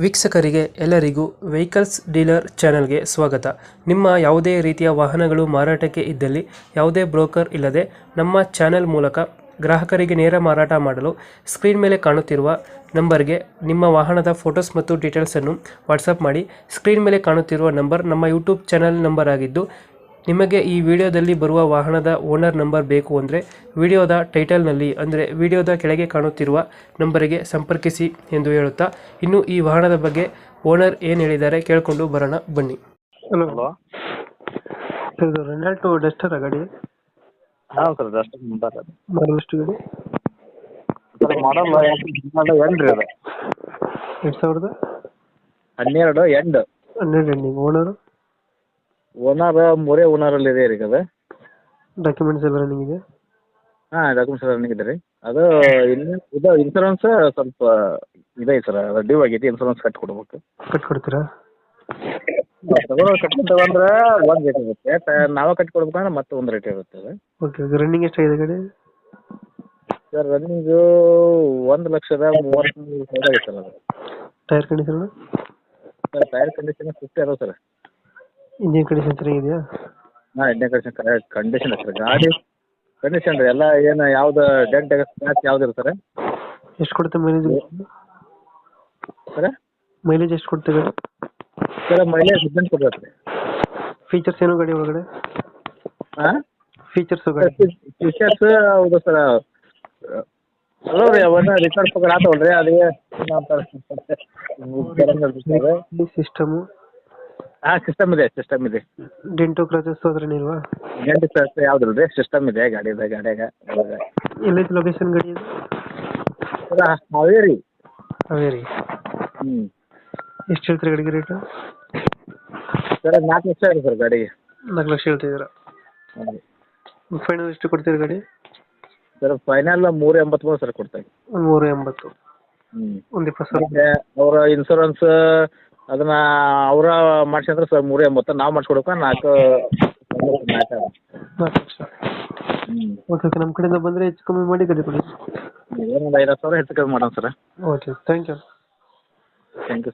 ವೀಕ್ಷಕರಿಗೆ ಎಲ್ಲರಿಗೂ vehicles dealer ಚಾನೆಲ್ಗೆ ಸ್ವಾಗತ. ನಿಮ್ಮ ಯಾವುದೇ ರೀತಿಯ ವಾಹನಗಳು ಮಾರಾಟಕ್ಕೆ ಇದ್ದಲ್ಲಿ ಯಾವುದೇ ಬ್ರೋಕರ್ ಇಲ್ಲದೆ ನಮ್ಮ ಚಾನೆಲ್ ಮೂಲಕ ಗ್ರಾಹಕರಿಗೆ ನೇರ ಮಾರಾಟ ಮಾಡಲು ಸ್ಕ್ರೀನ್ ಮೇಲೆ ಕಾಣುತ್ತಿರುವ ನಂಬರ್ಗೆ ನಿಮ್ಮ ವಾಹನದ ಫೋಟೋಸ್ ಮತ್ತು ಡೀಟೇಲ್ಸನ್ನು ವಾಟ್ಸಪ್ ಮಾಡಿ. ಸ್ಕ್ರೀನ್ ಮೇಲೆ ಕಾಣುತ್ತಿರುವ ನಂಬರ್ ನಮ್ಮ ಯೂಟ್ಯೂಬ್ ಚಾನೆಲ್ ನಂಬರ್ ಆಗಿದ್ದು, ನಿಮಗೆ ಈ ವಿಡಿಯೋದಲ್ಲಿ ಬರುವ ವಾಹನದ ಓನರ್ ನಂಬರ್ ಬೇಕು ಅಂದರೆ ವಿಡಿಯೋದ ಟೈಟಲ್ನಲ್ಲಿ ಅಂದರೆ ವಿಡಿಯೋದ ಕೆಳಗೆ ಕಾಣುತ್ತಿರುವ ನಂಬರಿಗೆ ಸಂಪರ್ಕಿಸಿ ಎಂದು ಹೇಳುತ್ತಾ, ಇನ್ನು ಈ ವಾಹನದ ಬಗ್ಗೆ ಓನರ್ ಏನು ಹೇಳಿದ್ದಾರೆ ಕೇಳಿಕೊಂಡು ಬರೋಣ ಬನ್ನಿ. Hello, hello. ಇದು ರೆನಾಲ್ಟೋ ಡಸ್ಟರ್ ಗಾಡಿ ಹಾಂ ಸರ್, ಜಸ್ಟ್ ಮುಂಬಾರ ಮಾಡಲ್ ಎಷ್ಟು ಗಾಡಿ? ಸರ್ ಮಾಡಲ್ ಎಂಡ್ ರೀ ಅದು. 2012 ಎಂಡ್. 12 ಎಂಡಿಂಗ್. ಓನರು ಓನರ್ ಮೂರೇ ಓನರಲ್ಲಿ ಇದೆ ರೀ ಅದು. ಡಾಕ್ಯುಮೆಂಟ್ಸ್ ಎಲ್ಲ ರನ್ನಿಂಗ್ ಇದೆ? ಹಾಂ, ಡಾಕ್ಯುಮೆಂಟ್ಸ್ ರನ್ನಿಂಗ್ ಇದೆ ರೀ. ಅದು ಇನ್ನು ಇದು ಇನ್ಸೂರೆನ್ಸ್ ಸ್ವಲ್ಪ ಇದೆ ಸರ್, ಅದು ಡ್ಯೂ ಆಗೈತಿ. ಇನ್ಸೂರೆನ್ಸ್ ಕಟ್ಕೊಡ್ಬೇಕು. ಕಟ್ಕೊಡ್ತೀರಾ? ತಗೊಂಡ್ರೆ ಒಂದು ರೇಟ್ ಇರುತ್ತೆ, ನಾವೇ ಕಟ್ಕೊಡ್ಬೇಕಂದ್ರೆ ಮತ್ತೆ ಒಂದು ರೇಟ್ ಇರುತ್ತೆ ಅದು. Okay okay. ರನ್ನಿಂಗ್ ಎಷ್ಟಾಗಿದೆ ಗಾಡಿ? ಸರ್ ರನ್ನಿಂಗು 1,30,30,000 ಆಗಿದೆ ಸರ್ ಅದು. Tyre condition? Sir tyre condition 50 ಅದಾವೆ ಸರ್. ಇಂಜಿನ್ ಕಂಡೀಷನ್ ಚೆನ್ನಾಗಿದೆಯಾ? ಹಾಂ, ಇಂಡಿಯನ್ ಕಂಡೀಷನ್ ಸರ್. ಗಾಡಿ ಕಂಡೀಷನ್ ರೀ ಎಲ್ಲ. ಏನು ಯಾವ್ದು ಡೆಂಟ್ ಸ್ಕ್ರಾಚ್ ಯಾವ್ದು ಇರ್ತಾರೆ ಎಷ್ಟು ಕೊಡುತ್ತೆ ಮೈಲೇಜ್? ಸರ್ ಮೈಲೇಜ್ ಎಷ್ಟು ಕೊಡುತ್ತೆ ಗಾಡಿ? ಸರ್ ಮೈಲೇಜ್ 18 ಕೊಡ್ಬೇಕು ರೀ. ಫೀಚರ್ಸ್ ಏನು ಗಾಡಿ ಒಳಗಡೆ? ಹಾಂ, ಫೀಚರ್ಸು ಗಾಡಿ? ಫೀಚರ್ಸ್ ಹೌದು ಸರ್. ಅಲ್ಲ ರೀ, ಅವನ್ನ ರಿಕಾರ್ಡ್ ಪಕ್ಕ ಆತವಲ್ಲ ರೀ, ಅದೇ ಸಿಸ್ಟಮು? ಹಾಂ, ಸಿಸ್ಟಮ್ ಇದೆ. ಡೆಂಟು ಕ್ರಾಚಸ್ ಅದ್ರೇನು ಇಲ್ವಾ? ಡೆಂಟ್ ಸ್ಕ್ರಾಚ್ ಯಾವ್ದು ರೀ, ಸಿಸ್ಟಮ್ ಇದೆ ಗಾಡಿಯಾಗ. ಎಲ್ಲೈತೆ ಲೊಕೇಶನ್ ಗಾಡಿ ಇದು? ಸರ್ ಹಾವೇರಿ. ಹಾವೇರಿ. ಹ್ಞೂ. ಎಷ್ಟು ಹೇಳ್ತೀರಿ ಗಾಡಿಗೆ ರೇಟು? ಸರ್ 4 ಲಕ್ಷ ಇದೆ ಸರ್ ಗಾಡಿಗೆ. 4 ಲಕ್ಷ ಹೇಳ್ತಿದ್ದೀರಾ? ಹೌದು. ಫೈನಲ್ ಎಷ್ಟು ಕೊಡ್ತೀರಿ ಗಾಡಿ? ಸರ್ ಫೈನಲ್ 383 ಸರ್ ಕೊಡ್ತೇವೆ. 380. ಹ್ಞೂ. ಒಂದು 20,000. ಮತ್ತೆ ಅವರ ಇನ್ಸೂರೆನ್ಸ್ ಅದನ್ನ ಅವರ ಮಾಡ್ಸಿದ್ರೆ ಸರ್ 380. ನಾವು ಮಾಡಿಸ್ಕೊಡ್ಬೇಕು 4 ಲಕ್ಷ. ಹ್ಞೂ. Okay okay. ನಮ್ಮ ಕಡೆಯಿಂದ ಬಂದರೆ ಹೆಚ್ಚು ಕಮ್ಮಿ ಮಾಡಿ ಗಾಡಿ ಕೊಡಿ. ಏನೊಂದು 5,000 ಹೆಚ್ಚು ಕಮ್ಮಿ ಮಾಡೋಣ sir. Okay, thank you. Thank you.